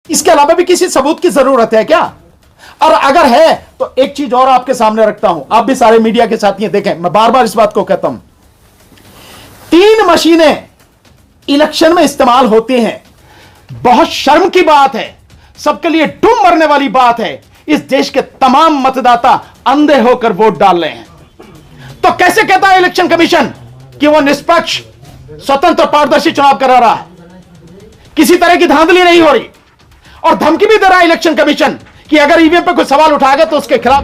इसके अलावा भी किसी सबूत की जरूरत है क्या? और अगर है तो एक चीज और आपके सामने रखता हूं, आप भी सारे मीडिया के साथी हैं, देखें, मैं बार बार इस बात को कहता हूं, 3 मशीनें इलेक्शन में इस्तेमाल होती हैं। बहुत शर्म की बात है, सबके लिए डूब मरने वाली बात है। इस देश के तमाम मतदाता अंधे होकर वोट डाल रहे हैं, तो कैसे कहता है इलेक्शन कमीशन कि वो निष्पक्ष, स्वतंत्र और पारदर्शी चुनाव करा रहा है? किसी तरह की धांधली नहीं हो रही, और धमकी भी दे रहा है इलेक्शन कमीशन कि अगर ईवीएम पे कोई सवाल उठाएगा तो उसके खिलाफ।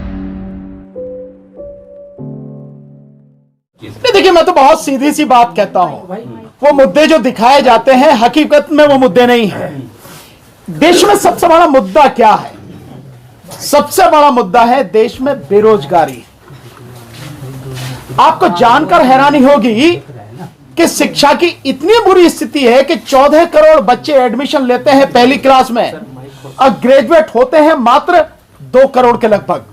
देखिए, मैं तो बहुत सीधी सी बात कहता हूं, वो मुद्दे जो दिखाए जाते हैं हकीकत में वो मुद्दे नहीं है। देश में सबसे बड़ा मुद्दा क्या है? सबसे बड़ा मुद्दा है देश में बेरोजगारी। आपको जानकर हैरानी होगी कि शिक्षा की इतनी बुरी स्थिति है कि 14 करोड़ बच्चे एडमिशन लेते हैं पहली क्लास में और ग्रेजुएट होते हैं मात्र 2 करोड़ के लगभग।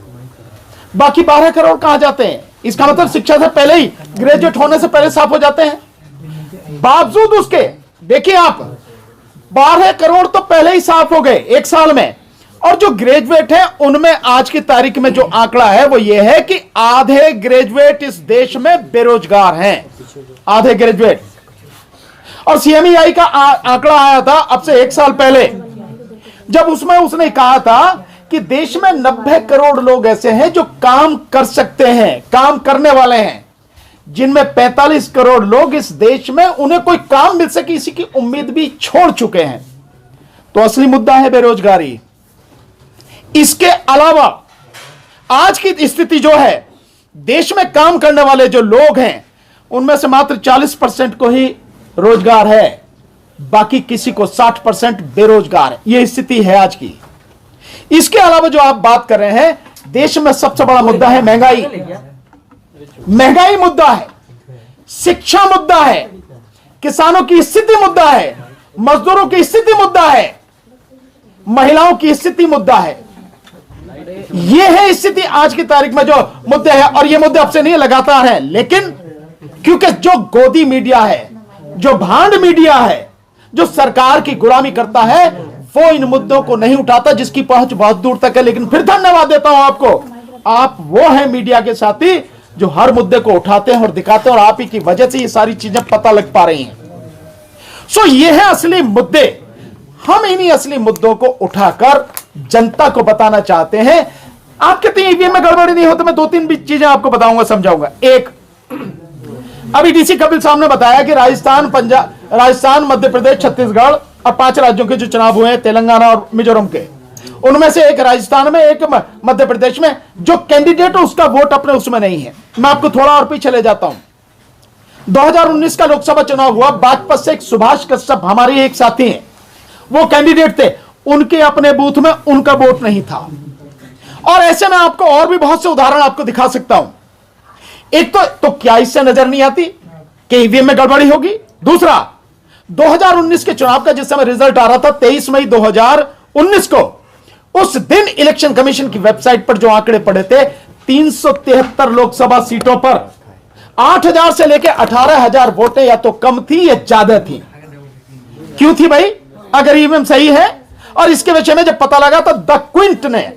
बाकी 12 करोड़ कहां जाते हैं? इसका मतलब शिक्षा से पहले ही, ग्रेजुएट होने से पहले साफ हो जाते हैं। बावजूद उसके देखिए आप, 12 करोड़ तो पहले ही साफ हो गए 1 साल में, और जो ग्रेजुएट है उनमें आज की तारीख में जो आंकड़ा है वो ये है कि आधे ग्रेजुएट इस देश में बेरोजगार हैं, आधे ग्रेजुएट। और सीएमईआई का आंकड़ा आया था अब से 1 साल पहले, जब उसमें उसने कहा था कि देश में 90 करोड़ लोग ऐसे हैं जो काम कर सकते हैं, काम करने वाले हैं, जिनमें 45 करोड़ लोग इस देश में उन्हें कोई काम मिल सके इसी की उम्मीद भी छोड़ चुके हैं। तो असली मुद्दा है बेरोजगारी। इसके अलावा आज की स्थिति जो है, देश में काम करने वाले जो लोग हैं उनमें से मात्र 40% को ही रोजगार है, बाकी किसी को 60% बेरोजगार है। यह स्थिति है आज की। इसके अलावा जो आप बात कर रहे हैं, देश में सबसे बड़ा मुद्दा है महंगाई। महंगाई मुद्दा है, शिक्षा मुद्दा है, किसानों की स्थिति मुद्दा है, मजदूरों की स्थिति मुद्दा है, महिलाओं की स्थिति मुद्दा है। यह है स्थिति आज की तारीख में जो मुद्दे हैं, और ये मुद्दे अब से नहीं लगातार हैं, लेकिन क्योंकि जो गोदी मीडिया है, जो भांड मीडिया है, जो सरकार की गुलामी करता है, वो इन मुद्दों को नहीं उठाता, जिसकी पहुंच बहुत दूर तक है। लेकिन फिर धन्यवाद देता हूं आपको, आप वो हैं मीडिया के साथी जो हर मुद्दे को उठाते हैं और दिखाते हैं, और आप ही की वजह से ये सारी चीजें पता लग पा रही हैं। सो ये है असली मुद्दे। हम इन्हीं असली मुद्दों को उठाकर जनता को बताना चाहते हैं। आप कहते हैं ईवीएम में गड़बड़ी नहीं होती, मैं 2-3 चीजें आपको बताऊंगा, समझाऊंगा। एक, अभी डीसी कपिल साहब ने बताया कि राजस्थान, पंजाब, राजस्थान, मध्य प्रदेश, छत्तीसगढ़ और 5 राज्यों के जो चुनाव हुए हैं, तेलंगाना और मिजोरम के, उनमें से एक राजस्थान में, एक मध्य प्रदेश में, जो कैंडिडेट है उसका वोट अपने उसमें नहीं है। मैं आपको थोड़ा और पीछे ले जाता हूं। 2019 का लोकसभा चुनाव हुआ, बागपत से एक सुभाष कश्यप हमारे एक साथी हैं, वो कैंडिडेट थे, उनके अपने बूथ में उनका वोट नहीं था। और ऐसे में आपको और भी बहुत से उदाहरण आपको दिखा सकता हूं। एक तो क्या इससे नजर नहीं आती कि ईवीएम में गड़बड़ी होगी? दूसरा, 2019 के चुनाव का जिस समय रिजल्ट आ रहा था 23 मई 2019 को, उस दिन इलेक्शन कमीशन की वेबसाइट पर जो आंकड़े पड़े थे, 373 लोकसभा सीटों पर 8,000 से लेकर 18,000 वोटें या तो कम थी या ज्यादा थी। क्यों थी भाई, अगर ईवीएम सही है? और इसके विषय में जब पता लगा तो द क्विंट ने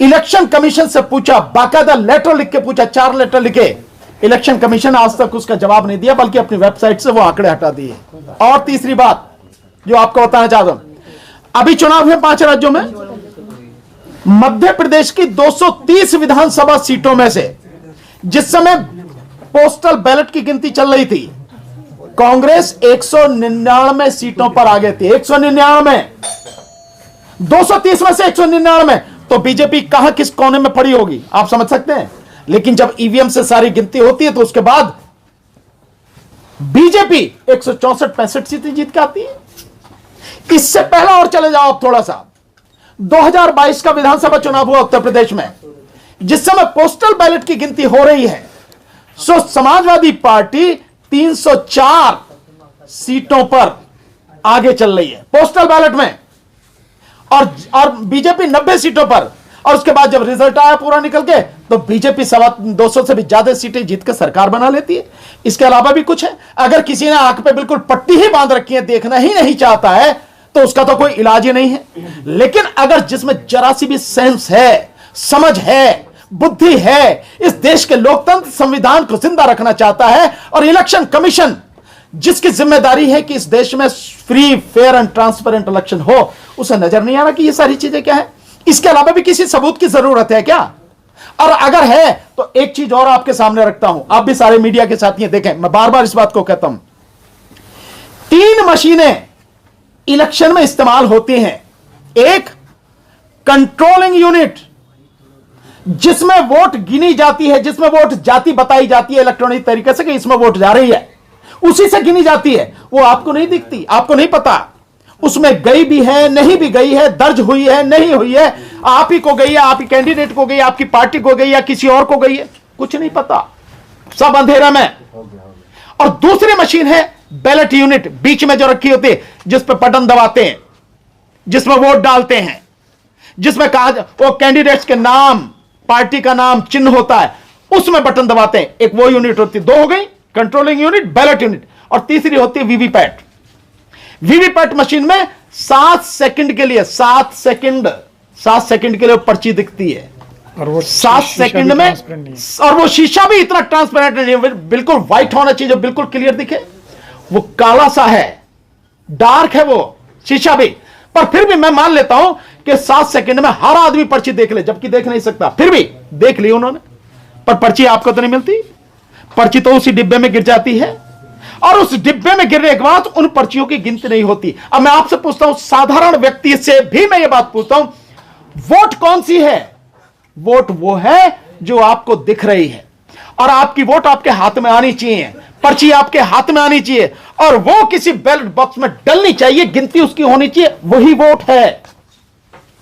इलेक्शन कमीशन से पूछा, बाकायदा लेटर लिख के पूछा, 4 लेटर लिखे। इलेक्शन कमीशन आज तक उसका जवाब नहीं दिया, बल्कि अपनी वेबसाइट से वो आंकड़े हटा दिए। और तीसरी बात जो आपको बताना चाहता हूं, अभी चुनाव हुए 5 राज्यों में, मध्य प्रदेश की 230 विधानसभा सीटों में से जिस समय पोस्टल बैलेट की गिनती चल रही थी, कांग्रेस 199 सीटों पर आगे थी। 199, 230 में से 199, तो बीजेपी कहां किस कोने में पड़ी होगी, आप समझ सकते हैं। लेकिन जब ईवीएम से सारी गिनती होती है तो उसके बाद बीजेपी 164-65 सीटें जीत के आती है। इससे पहला और चले जाओ आप थोड़ा सा, 2022 का विधानसभा चुनाव हुआ उत्तर प्रदेश में, जिस समय पोस्टल बैलेट की गिनती हो रही है, सो समाजवादी पार्टी 304 सीटों पर आगे चल रही है पोस्टल बैलेट में, और बीजेपी 90 सीटों पर। और उसके बाद जब रिजल्ट आया पूरा निकल के, तो बीजेपी 200 से भी ज्यादा सीटें जीत कर सरकार बना लेती है। इसके अलावा भी कुछ है। अगर किसी ने आंख पे बिल्कुल पट्टी ही बांध रखी है, देखना ही नहीं चाहता है, तो उसका तो कोई इलाज ही नहीं है। लेकिन अगर जिसमें जरा सी भी सेंस है, समझ है, बुद्धि है, इस देश के लोकतंत्र संविधान को जिंदा रखना चाहता है, और इलेक्शन कमीशन जिसकी जिम्मेदारी है कि इस देश में free, fair and transparent election हो, उसे नजर नहीं आ रहा कि ये सारी चीजें क्या है। इसके अलावा भी किसी सबूत की जरूरत है क्या? और अगर है तो एक चीज और आपके सामने रखता हूं, आप भी सारे मीडिया के साथ ये देखें, मैं बार बार इस बात को कहता हूं, 3 मशीनें इलेक्शन में इस्तेमाल होती हैं। एक कंट्रोलिंग यूनिट जिसमें वोट गिनी जाती है, जिसमें वोट जाति बताई जाती है इलेक्ट्रॉनिक तरीके से कि इसमें वोट जा रही है, उसी से गिनी जाती है। वो आपको नहीं दिखती, आपको नहीं पता उसमें गई भी है, नहीं भी गई है, दर्ज हुई है, नहीं हुई है, आप ही को गई है, आप ही कैंडिडेट को गई, आपकी पार्टी को गई या किसी और को गई है, कुछ नहीं पता, सब अंधेरा में। और दूसरी मशीन है बैलेट यूनिट, बीच में जो रखी होती है, जिस पर बटन दबाते हैं, जिसमें वोट डालते हैं, जिसमें कहा वो कैंडिडेट्स के नाम, पार्टी का नाम, चिन्ह होता है, उसमें बटन दबाते हैं। एक वो यूनिट होती है, 2 हो गई, कंट्रोलिंग यूनिट, बैलेट यूनिट, और तीसरी होती है वीवीपैट। वीवीपैट मशीन में 7 सेकंड के लिए 7 सेकंड के लिए पर्ची दिखती है, और वो 7 सेकंड में, और वो शीशा भी इतना ट्रांसपेरेंट नहीं है, बिल्कुल व्हाइट होना चाहिए, बिल्कुल क्लियर दिखे। वो काला सा है, डार्क है वो शीशा भी, पर फिर भी मैं मान लेता हूं कि 7 सेकंड में हर आदमी पर्ची देख ले, जबकि देख नहीं सकता, फिर भी देख ली उन्होंने, पर पर्ची आपको तो नहीं मिलती। पर्ची तो उसी डिब्बे में गिर जाती है, और उस डिब्बे में गिरने के बाद उन पर्चियों की गिनती नहीं होती। अब मैं आपसे पूछता हूं, साधारण व्यक्ति से भी मैं ये बात पूछता हूं, वोट कौन सी है? वोट वो है जो आपको दिख रही है, और आपकी वोट आपके हाथ में आनी चाहिए, पर्ची आपके हाथ में आनी चाहिए, और वो किसी बैलेट बॉक्स में डलनी चाहिए, गिनती उसकी होनी चाहिए, वही वोट है।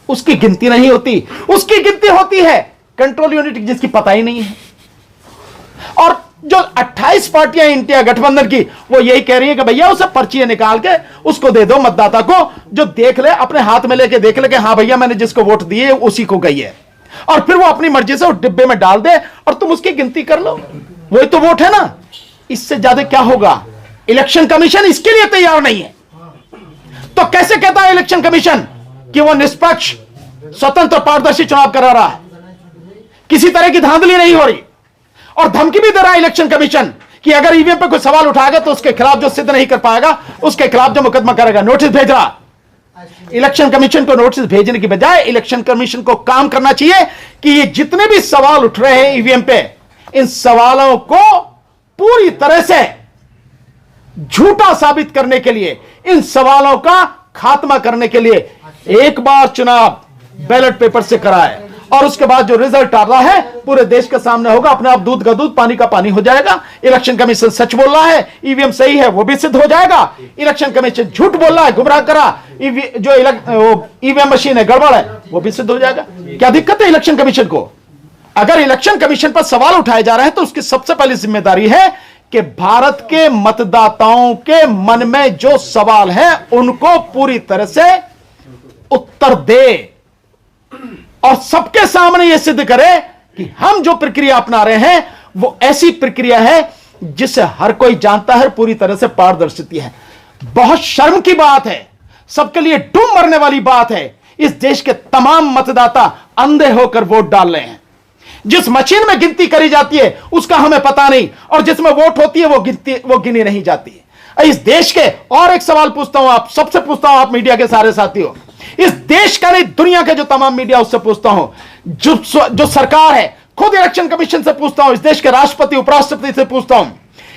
उसकी गिनती नहीं होती, उसकी गिनती होती है कंट्रोल यूनिट जिसकी पता ही नहीं है। और जो 28 पार्टियां इंडिया गठबंधन की, वो यही कह रही है कि भैया उसे पर्चियां निकाल के उसको दे दो मतदाता को, जो देख ले, अपने हाथ में लेके देख ले कि हाँ भैया मैंने जिसको वोट दी है उसी को गई है, और फिर वो अपनी मर्जी से उस डिब्बे में डाल दे और तुम उसकी गिनती कर लो, वही तो वोट है ना। इससे ज्यादा क्या होगा? इलेक्शन कमीशन इसके लिए तैयार नहीं है, तो कैसे कहता है इलेक्शन कमीशन कि वो निष्पक्ष, स्वतंत्र, पारदर्शी चुनाव करा रहा है, किसी तरह की धांधली नहीं हो रही, और धमकी भी दे रहा है इलेक्शन कमीशन कि अगर ईवीएम पे कोई सवाल उठाएगा तो उसके खिलाफ, जो सिद्ध नहीं कर पाएगा उसके खिलाफ जो मुकदमा करेगा, नोटिस भेज रहा। इलेक्शन कमीशन को नोटिस भेजने की बजाय इलेक्शन कमीशन को काम करना चाहिए कि ये जितने भी सवाल उठ रहे हैं ईवीएम पे, इन सवालों को पूरी तरह से झूठा साबित करने के लिए, इन सवालों का खात्मा करने के लिए एक बार चुनाव बैलेट पेपर से कराए, और उसके बाद जो रिजल्ट आ रहा है पूरे देश के सामने होगा, अपने आप दूध का दूध पानी का पानी हो जाएगा। इलेक्शन कमीशन सच बोल रहा है, ईवीएम सही है, वो भी सिद्ध हो जाएगा। इलेक्शन कमीशन झूठ बोल रहा है, गुमराह करा, जो ईवीएम मशीन है गड़बड़ है, वो भी सिद्ध हो जाएगा। क्या दिक्कत है इलेक्शन कमीशन को? अगर इलेक्शन कमीशन पर सवाल उठाए जा रहे हैं तो उसकी सबसे पहली जिम्मेदारी है कि भारत के मतदाताओं के मन में जो सवाल है उनको पूरी तरह से उत्तर दे, और सबके सामने यह सिद्ध करे कि हम जो प्रक्रिया अपना रहे हैं वो ऐसी प्रक्रिया है जिसे हर कोई जानता है, पूरी तरह से पारदर्शिता है। बहुत शर्म की बात है, सबके लिए डूब मरने वाली बात है, इस देश के तमाम मतदाता अंधे होकर वोट डाल रहे हैं। जिस मशीन में गिनती करी जाती है उसका हमें पता नहीं, और जिसमें वोट होती है वो गिनी नहीं जाती है। इस देश के, और एक सवाल पूछता हूं, आप सबसे पूछता हूं, आप मीडिया के सारे साथी हो, इस देश का नहीं दुनिया के जो तमाम मीडिया, उससे पूछता हूं, जो सरकार है, खुद इलेक्शन कमीशन से पूछता हूं, इस देश के राष्ट्रपति, उपराष्ट्रपति से पूछता हूं,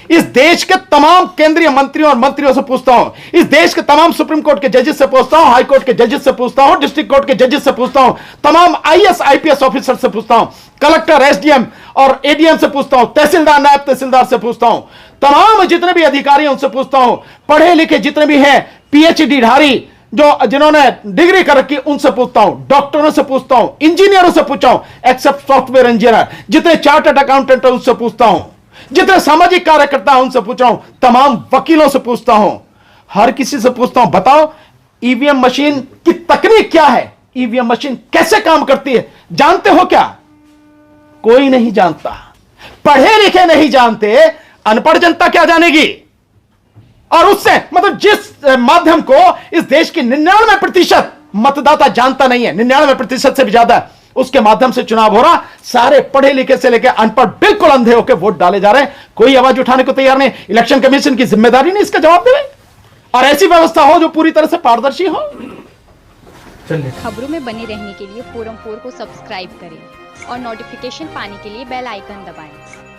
इस देश के तमाम केंद्रीय मंत्रियों और मंत्रियों से पूछता हूं, इस देश के तमाम सुप्रीम कोर्ट के जजेस से पूछता हूं, हाई कोर्ट के जजेस से पूछता हूं, डिस्ट्रिक्ट कोर्ट के जजेस से पूछता हूं, तमाम आईएएस आईपीएस ऑफिसर से पूछता हूं, कलेक्टर, एसडीएम और एडीएम से पूछता हूं, तहसीलदार, नायब तहसीलदार से पूछता हूं, तमाम जितने भी अधिकारी हैं उनसे पूछता हूं, पढ़े लिखे जितने भी हैं, पीएचडी धारी जिन्होंने डिग्री कर रखी, उनसे पूछता हूं, डॉक्टरों से पूछता हूं, इंजीनियरों से पूछा हूं, एक्सेप्ट सॉफ्टवेयर इंजीनियर, जितने चार्टर्ड अकाउंटेंट हैं उनसे पूछता हूं, जितने सामाजिक कार्यकर्ता हैं उनसे पूछ रहा हूं, तमाम वकीलों से पूछता हूं, हर किसी से पूछता हूं, बताओ ईवीएम मशीन की तकनीक क्या है, ईवीएम मशीन कैसे काम करती है, जानते हो क्या? कोई नहीं जानता। पढ़े लिखे नहीं जानते, अनपढ़ जनता क्या जानेगी? और उससे मतलब जिस माध्यम को इस देश की 99% मतदाता जानता नहीं है, 99% से भी ज्यादा, उसके माध्यम से चुनाव हो रहा, सारे पढ़े लिखे से लेकर अनपढ़ बिल्कुल अंधे होकर वोट डाले जा रहे हैं, कोई आवाज उठाने को तैयार नहीं। इलेक्शन कमीशन की जिम्मेदारी नहीं इसका जवाब दे, और ऐसी व्यवस्था हो जो पूरी तरह से पारदर्शी हो। खबरों में बने रहने के लिए फोरम 4 को सब्सक्राइब करें और नोटिफिकेशन पाने के लिए बेल आइकन दबाएं।